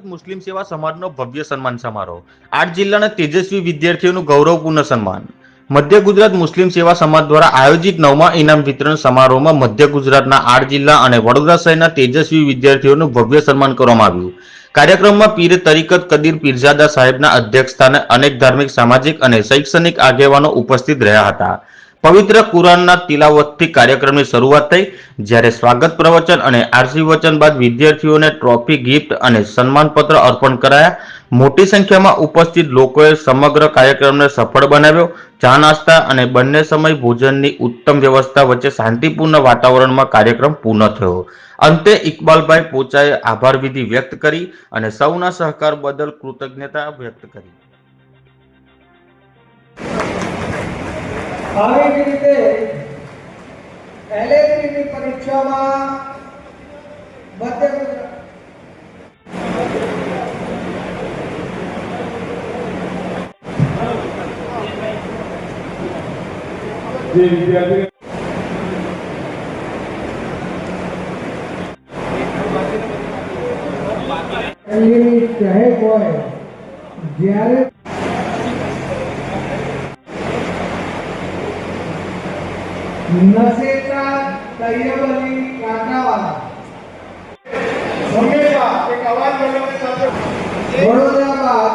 ગુજરાત મુસ્લિમ સેવા સમાજનો ભવ્ય સન્માન સમારોહ। 8 જિલ્લાના તેજસ્વી વિદ્યાર્થીઓનું ગૌરવપૂર્ણ સન્માન। મધ્ય ગુજરાત મુસ્લિમ સેવા સમાજ દ્વારા આયોજિત 9મા ઇનામ વિતરણ સમારોહમાં મધ્ય ગુજરાતના 8 જિલ્લા અને વડોદરા શહેરના તેજસ્વી વિદ્યાર્થીઓનું ભવ્ય સન્માન કરવામાં આવ્યું। કાર્યક્રમમાં પીર તરીકત કદીર પીરજાદા સાહેબના અધ્યક્ષસ્થાને અનેક ધાર્મિક, સામાજિક અને શૈક્ષણિક આગેવાનો ઉપસ્થિત રહ્યા હતા। પવિત્ર કુરાનના તિલાવતથી કાર્યક્રમની શરૂઆત થઈ, જ્યારે સ્વાગત પ્રવચન અને આશીર્વચન બાદ વિદ્યાર્થીઓને ટ્રોફી, ગિફ્ટ અને સન્માનપત્ર અર્પણ કરાયા। મોટી સંખ્યામાં ઉપસ્થિત લોકોએ સમગ્ર કાર્યક્રમને સફળ બનાવ્યો। ચા નાસ્તા અને બંને સમય ભોજનની ઉત્તમ વ્યવસ્થા વચ્ચે શાંતિપૂર્ણ વાતાવરણમાં કાર્યક્રમ પૂર્ણ થયો। અંતે ઇકબાલભાઈ પોચાએ આભાર વિધિ વ્યક્ત કરી અને સૌના સહકાર બદલ કૃતજ્ઞતા વ્યક્ત કરી। આવી જ રીતે એલએલબીની પરીક્ષામાં મધ્ય ગુજરાત જે વિદ્યાર્થી ચાહે હોય જ્યારે नसेता तैयब अली काटावाला हमेशा एक आवाज बनने साथ वडोदरा बाद